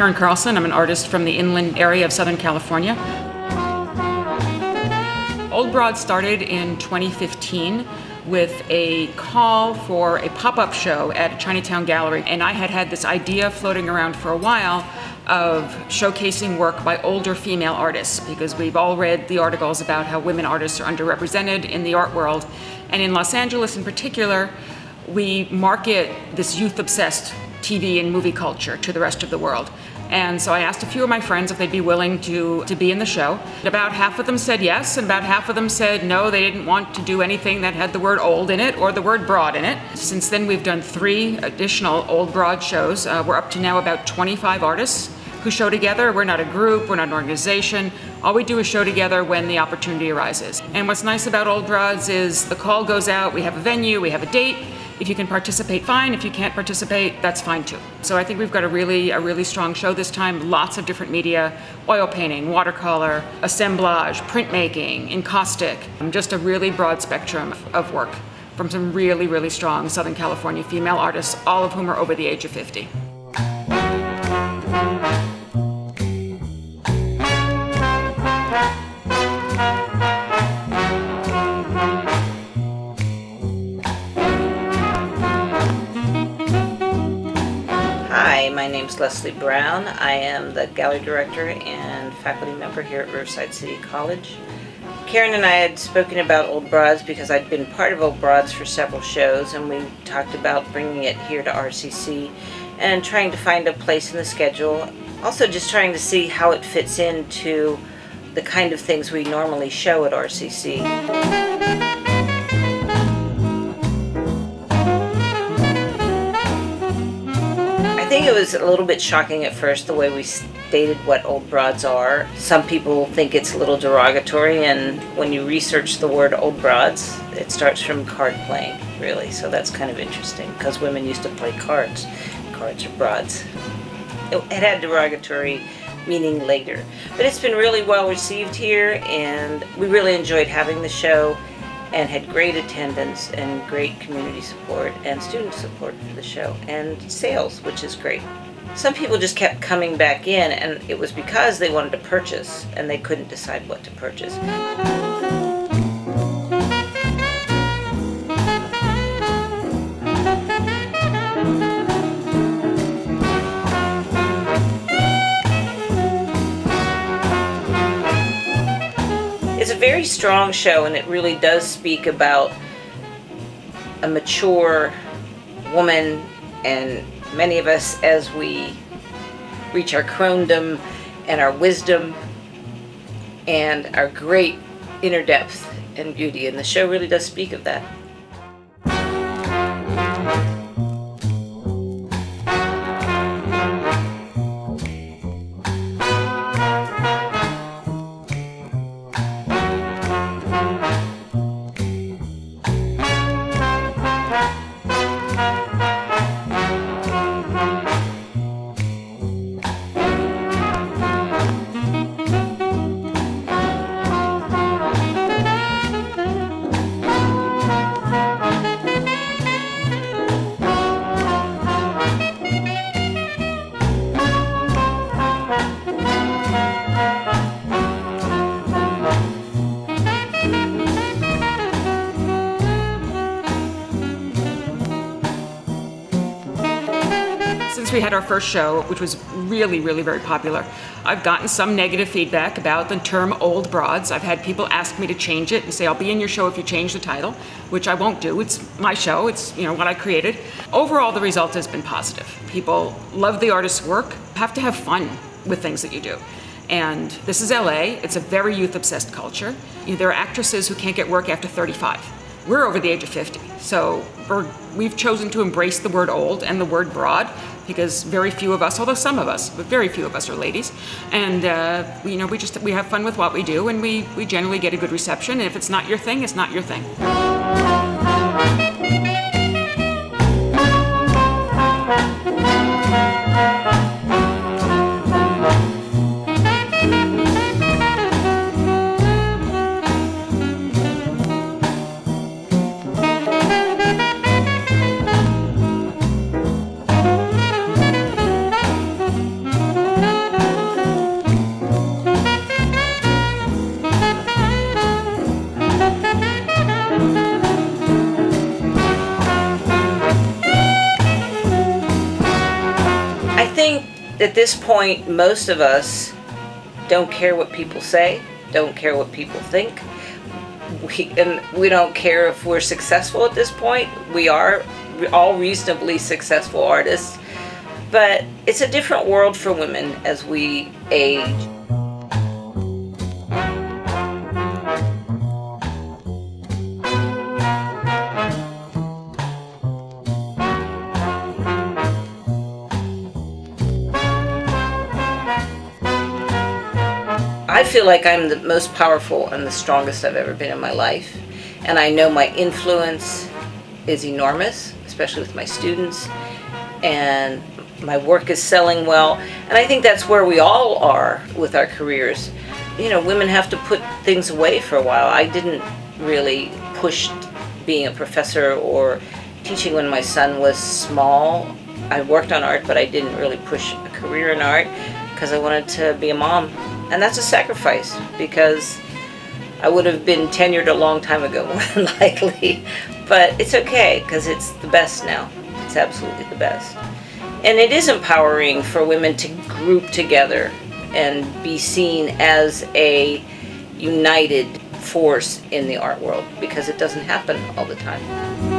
Karen Karlsson. I'm an artist from the inland area of Southern California. Old Broad started in 2015 with a call for a pop-up show at a Chinatown gallery. And I had this idea floating around for a while of showcasing work by older female artists, because we've all read the articles about how women artists are underrepresented in the art world. And in Los Angeles in particular, we market this youth-obsessed TV and movie culture to the rest of the world. And so I asked a few of my friends if they'd be willing to be in the show. About half of them said yes, and about half of them said no, they didn't want to do anything that had the word old in it or the word broad in it. Since then, we've done 3 additional Old Broad shows. We're up to now about 25 artists who show together. We're not a group, we're not an organization. All we do is show together when the opportunity arises. And what's nice about Old Broads is the call goes out, we have a venue, we have a date. If you can participate, fine. If you can't participate, that's fine too. So I think we've got a really strong show this time. Lots of different media: oil painting, watercolor, assemblage, printmaking, encaustic. Just a really broad spectrum of work from some really strong Southern California female artists, all of whom are over the age of 50. My name's Leslie Brown. I am the gallery director and faculty member here at Riverside City College. Karen and I had spoken about Old Broads because I'd been part of Old Broads for several shows, and we talked about bringing it here to RCC and trying to find a place in the schedule. Also just trying to see how it fits into the kind of things we normally show at RCC. I think it was a little bit shocking at first the way we stated what Old Broads are. Some people think it's a little derogatory, and when you research the word Old Broads, it starts from card playing, really. So that's kind of interesting, because women used to play cards. Cards are broads. It had derogatory meaning later. But it's been really well received here, and we really enjoyed having the show, and had great attendance and great community support and student support for the show, and sales, which is great. Some people just kept coming back in, and it was because they wanted to purchase and they couldn't decide what to purchase. It's a very strong show, and it really does speak about a mature woman, and many of us, as we reach our crondom and our wisdom and our great inner depth and beauty, and the show really does speak of that. Since we had our first show, which was really very popular, I've gotten some negative feedback about the term Old Broads. I've had people ask me to change it and say, I'll be in your show if you change the title, which I won't do. It's my show, it's what I created. Overall, the result has been positive. People love the artist's work, have to have fun with things that you do. And this is LA, it's a very youth-obsessed culture. There are actresses who can't get work after 35. We're over the age of 50, so we've chosen to embrace the word old and the word broad, because very few of us, although some of us, but very few of us are ladies, and we have fun with what we do, and we generally get a good reception. And if it's not your thing, it's not your thing. at this point, most of us don't care what people say, don't care what people think. We don't care if we're successful at this point. We are all reasonably successful artists, but it's a different world for women as we age. I feel like I'm the most powerful and the strongest I've ever been in my life. And I know my influence is enormous, especially with my students. And my work is selling well. And I think that's where we all are with our careers. You know, women have to put things away for a while. I didn't really push being a professor or teaching when my son was small. I worked on art, but I didn't really push a career in art because I wanted to be a mom. And that's a sacrifice, because I would have been tenured a long time ago, more than likely. But it's okay, because it's the best now. It's absolutely the best. And it is empowering for women to group together and be seen as a united force in the art world, because it doesn't happen all the time.